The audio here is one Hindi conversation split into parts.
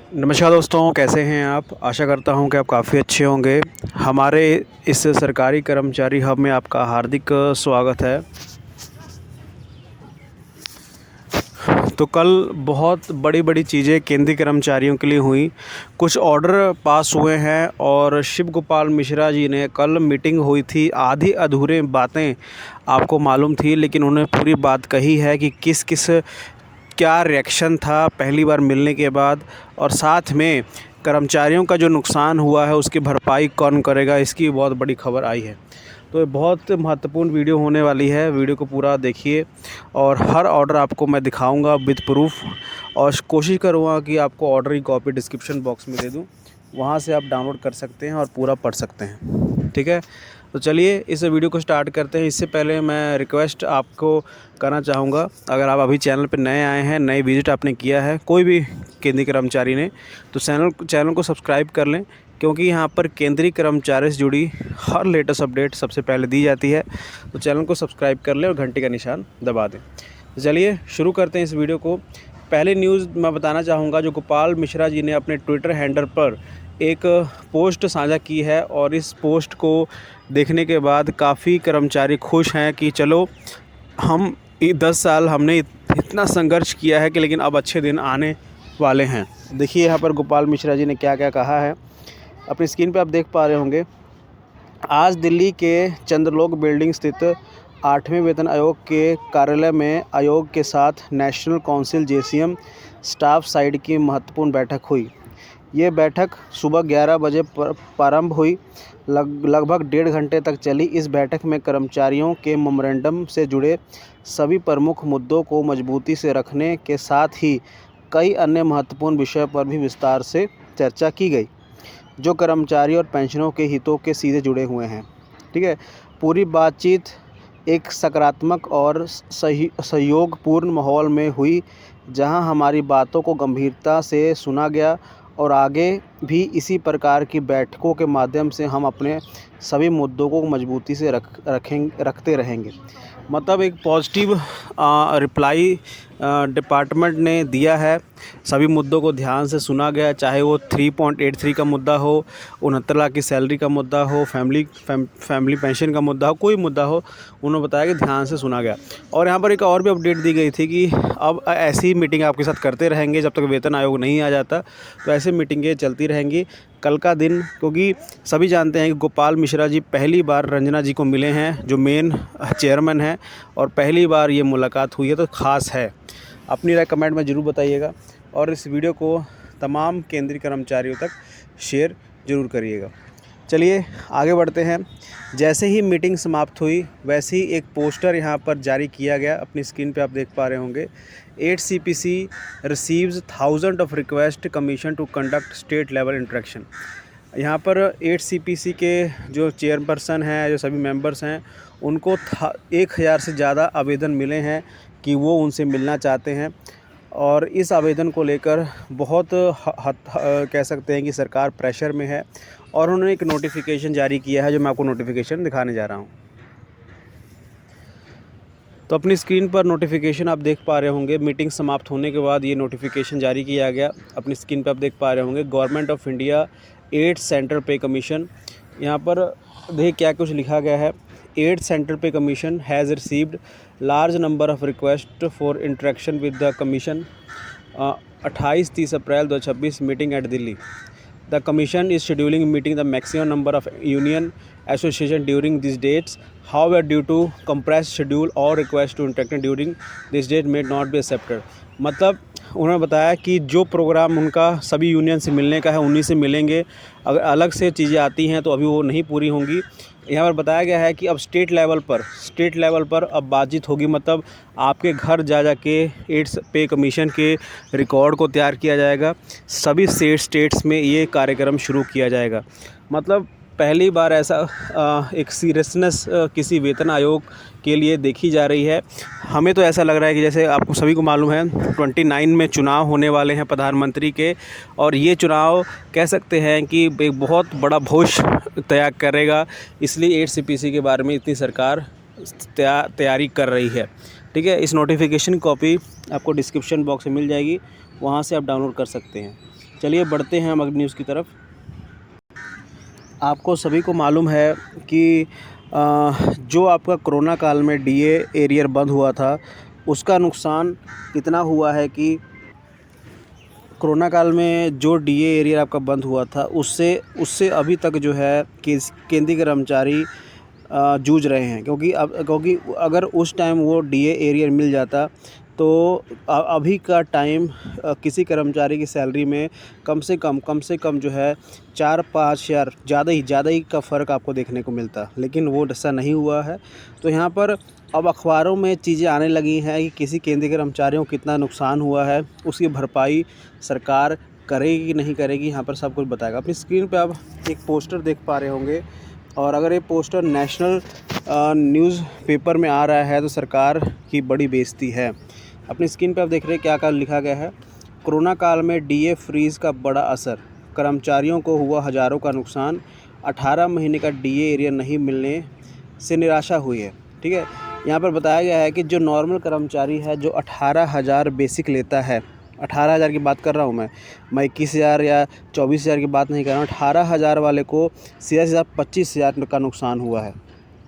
नमस्कार दोस्तों, कैसे हैं आप। आशा करता हूं कि आप काफ़ी अच्छे होंगे। हमारे इस सरकारी कर्मचारी हब में आपका हार्दिक स्वागत है। तो कल बहुत बड़ी चीज़ें केंद्रीय कर्मचारियों के लिए हुई। कुछ ऑर्डर पास हुए हैं और शिव गोपाल मिश्रा जी ने कल मीटिंग हुई थी। आधी अधूरे बातें आपको मालूम थी, लेकिन उन्होंने पूरी बात कही है कि किस किस क्या रिएक्शन था पहली बार मिलने के बाद, और साथ में कर्मचारियों का जो नुकसान हुआ है उसकी भरपाई कौन करेगा, इसकी बहुत बड़ी खबर आई है। तो ये बहुत महत्वपूर्ण वीडियो होने वाली है। वीडियो को पूरा देखिए और हर ऑर्डर आपको मैं दिखाऊंगा विद प्रूफ, और कोशिश करूँगा कि आपको ऑर्डर की कॉपी डिस्क्रिप्शन बॉक्स में दे दूँ, वहाँ से आप डाउनलोड कर सकते हैं और पूरा पढ़ सकते हैं। ठीक है, तो चलिए इस वीडियो को स्टार्ट करते हैं। इससे पहले मैं रिक्वेस्ट आपको करना चाहूँगा, अगर आप अभी चैनल पर नए आए हैं, नए विजिट आपने किया है कोई भी केंद्रीय कर्मचारी ने, तो चैनल को सब्सक्राइब कर लें, क्योंकि यहाँ पर केंद्रीय कर्मचारी से जुड़ी हर लेटेस्ट अपडेट सबसे पहले दी जाती है। तो चैनल को सब्सक्राइब कर लें और घंटी का निशान दबा दें। तो चलिए शुरू करते हैं इस वीडियो को। पहले न्यूज़ मैं बताना चाहूँगा, जो गोपाल मिश्रा जी ने अपने ट्विटर हैंडल पर एक पोस्ट साझा की है, और इस पोस्ट को देखने के बाद काफ़ी कर्मचारी खुश हैं कि चलो हम 10 साल हमने इतना संघर्ष किया है कि लेकिन अब अच्छे दिन आने वाले हैं। देखिए यहाँ पर गोपाल मिश्रा जी ने क्या क्या कहा है, अपनी स्क्रीन पे आप देख पा रहे होंगे। आज दिल्ली के चंद्रलोक बिल्डिंग स्थित 8वें वेतन आयोग के कार्यालय में आयोग के साथ national council JCM staff side की महत्वपूर्ण बैठक हुई। ये बैठक सुबह 11 बजे प्रारंभ हुई, लगभग 1.5 घंटे तक चली। इस बैठक में कर्मचारियों के मेमोरेंडम से जुड़े सभी प्रमुख मुद्दों को मजबूती से रखने के साथ ही कई अन्य महत्वपूर्ण विषयों पर भी विस्तार से चर्चा की गई, जो कर्मचारी और पेंशनरों के हितों के सीधे जुड़े हुए हैं। ठीक है, पूरी बातचीत एक सकारात्मक और सहयोगपूर्ण माहौल में हुई, जहां हमारी बातों को गंभीरता से सुना गया, और आगे भी इसी प्रकार की बैठकों के माध्यम से हम अपने सभी मुद्दों को मजबूती से रखते रहेंगे। मतलब एक पॉजिटिव रिप्लाई डिपार्टमेंट ने दिया है। सभी मुद्दों को ध्यान से सुना गया, चाहे वो 3.83 का मुद्दा हो, 69 लाख की सैलरी का मुद्दा हो, फैमिली पेंशन का मुद्दा हो, कोई मुद्दा हो, उन्होंने बताया कि ध्यान से सुना गया। और यहाँ पर एक और भी अपडेट दी गई थी कि अब ऐसी मीटिंग आपके साथ करते रहेंगे जब तक वेतन आयोग नहीं आ जाता, तो ऐसे मीटिंगें चलती रहेंगी। कल का दिन, क्योंकि सभी जानते हैं कि गोपाल मिश्रा जी पहली बार रंजना जी को मिले हैं, जो मेन चेयरमैन हैं, और पहली बार ये मुलाकात हुई है, तो ख़ास है। अपनी राय कमेंट में ज़रूर बताइएगा, और इस वीडियो को तमाम केंद्रीय कर्मचारियों तक शेयर ज़रूर करिएगा। चलिए आगे बढ़ते हैं। जैसे ही मीटिंग समाप्त हुई, वैसे ही एक पोस्टर यहाँ पर जारी किया गया, अपनी स्क्रीन पे आप देख पा रहे होंगे। 8 CPC receives thousand of request commission to conduct state level interaction. यहाँ पर 8 CPC के जो चेयरपर्सन हैं, जो सभी मेंबर्स हैं, उनको 1000 से ज़्यादा आवेदन मिले हैं कि वो उनसे मिलना चाहते हैं, और इस आवेदन को लेकर बहुत कह सकते हैं कि सरकार प्रेशर में है, और उन्होंने एक नोटिफिकेशन जारी किया है, जो मैं आपको नोटिफिकेशन दिखाने जा रहा हूँ। तो अपनी स्क्रीन पर नोटिफिकेशन आप देख पा रहे होंगे। मीटिंग समाप्त होने के बाद ये नोटिफिकेशन जारी किया गया। अपनी स्क्रीन पर आप देख पा रहे होंगे, गवर्नमेंट ऑफ इंडिया 8 सेंट्रल पे कमीशन। यहाँ पर देखिए क्या कुछ लिखा गया है। 8 सेंट्रल पे commission has received large number of request for interaction with the commission. 28-30 April 2026 meeting at Delhi. The commission is scheduling meeting the maximum number of union association during these dates. However, due to compressed schedule, all requests to interact during this date may not be accepted. मतलब उन्होंने बताया कि जो प्रोग्राम उनका सभी यूनियन से मिलने का है, उन्हीं से मिलेंगे। अगर अलग से चीज़ें आती हैं तो अभी वो नहीं पूरी होंगी। यहाँ पर बताया गया है कि अब स्टेट लेवल पर अब बातचीत होगी। मतलब आपके घर जा के 8 पे कमीशन के रिकॉर्ड को तैयार किया जाएगा। सभी स्टेट्स में ये कार्यक्रम शुरू किया जाएगा। मतलब पहली बार ऐसा एक सीरियसनेस किसी वेतन आयोग के लिए देखी जा रही है। हमें तो ऐसा लग रहा है कि जैसे आपको सभी को मालूम है 29 में चुनाव होने वाले हैं प्रधानमंत्री के, और ये चुनाव कह सकते हैं कि एक बहुत बड़ा भविष्य तय करेगा। इसलिए 8 CPC के बारे में इतनी सरकार तैयारी कर रही है। ठीक है, इस नोटिफिकेशन कॉपी आपको डिस्क्रिप्शन बॉक्स में मिल जाएगी, वहाँ से आप डाउनलोड कर सकते हैं। चलिए बढ़ते हैं हम अगली न्यूज़ की तरफ। आपको सभी को मालूम है कि जो आपका कोरोना काल में डीए एरियर बंद हुआ था, उसका नुकसान कितना हुआ है कि कोरोना काल में जो डीए एरियर आपका बंद हुआ था, उससे उससे अभी तक जो है कि केंद्रीय कर्मचारी जूझ रहे हैं। क्योंकि अगर उस टाइम वो डीए एरियर मिल जाता तो अभी का टाइम किसी कर्मचारी की सैलरी में कम से कम जो है 4-5 हज़ार ज़्यादा ही का फ़र्क आपको देखने को मिलता, लेकिन वो ऐसा नहीं हुआ है। तो यहाँ पर अब अखबारों में चीज़ें आने लगी हैं कि किसी केंद्रीय कर्मचारियों को कितना नुकसान हुआ है, उसकी भरपाई सरकार करेगी कि नहीं करेगी, यहाँ पर सब कुछ बताएगा। अपनी स्क्रीन पे आप एक पोस्टर देख पा रहे होंगे, और अगर ये पोस्टर नेशनल न्यूज़पेपर में आ रहा है तो सरकार की बड़ी बेइज्जती है। अपनी स्क्रीन पे आप देख रहे हैं क्या लिखा गया है। कोरोना काल में डीए फ्रीज का बड़ा असर, कर्मचारियों को हुआ हज़ारों का नुकसान, 18 महीने का डीए एरियर नहीं मिलने से निराशा हुई है। ठीक है, यहाँ पर बताया गया है कि जो नॉर्मल कर्मचारी है, जो 18,000 बेसिक लेता है, 18,000 की बात कर रहा हूँ मैं 21,000 या 24,000 की बात नहीं कर रहा हूँ। 18,000 वाले को सीधा 25,000 का नुकसान हुआ है।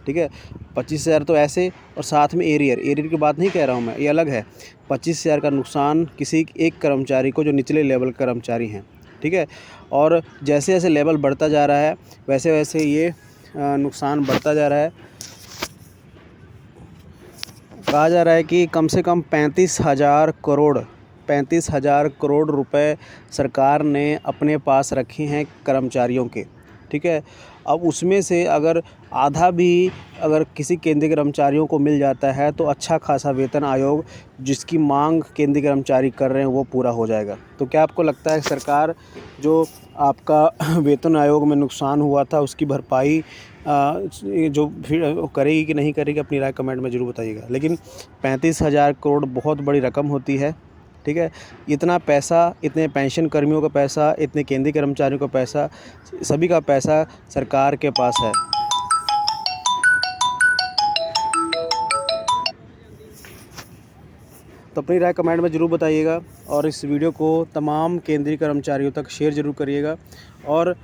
ठीक है, 25,000 तो ऐसे, और साथ में एरियर की बात नहीं कह रहा हूँ मैं, ये अलग है। 25,000 का नुकसान किसी एक कर्मचारी को जो निचले लेवल कर्मचारी हैं। ठीक है, और जैसे जैसे लेवल बढ़ता जा रहा है वैसे वैसे ये नुकसान बढ़ता जा रहा है। कहा जा रहा है कि कम से कम 35,000 करोड़ रुपए सरकार ने अपने पास रखे हैं कर्मचारियों के। ठीक है, अब उसमें से अगर आधा भी अगर किसी केंद्रीय कर्मचारियों को मिल जाता है तो अच्छा खासा वेतन आयोग जिसकी मांग केंद्रीय कर्मचारी कर रहे हैं वो पूरा हो जाएगा। तो क्या आपको लगता है सरकार जो आपका वेतन आयोग में नुकसान हुआ था उसकी भरपाई जो फिर करेगी कि नहीं करेगी, अपनी राय कमेंट में ज़रूर बताइएगा। लेकिन 35,000 करोड़ बहुत बड़ी रकम होती है। ठीक है, इतना पैसा, इतने पेंशन कर्मियों का पैसा, इतने केंद्रीय कर्मचारियों का पैसा, सभी का पैसा सरकार के पास है। तो अपनी राय कमेंट में ज़रूर बताइएगा, और इस वीडियो को तमाम केंद्रीय कर्मचारियों तक शेयर ज़रूर करिएगा। और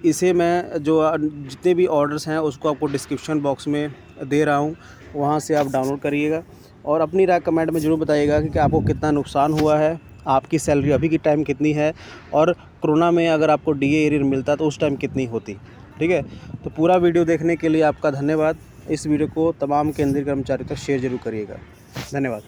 इसे मैं जो जितने भी ऑर्डर्स हैं उसको आपको डिस्क्रिप्शन बॉक्स में दे रहा हूँ, वहाँ से आप डाउनलोड करिएगा। और अपनी राय कमेंट में ज़रूर बताइएगा कि आपको कितना नुकसान हुआ है, आपकी सैलरी अभी की टाइम कितनी है, और कोरोना में अगर आपको डीए एरियर मिलता तो उस टाइम कितनी होती। ठीक है, तो पूरा वीडियो देखने के लिए आपका धन्यवाद। इस वीडियो को तमाम केंद्रीय कर्मचारियों तक शेयर ज़रूर करिएगा। धन्यवाद।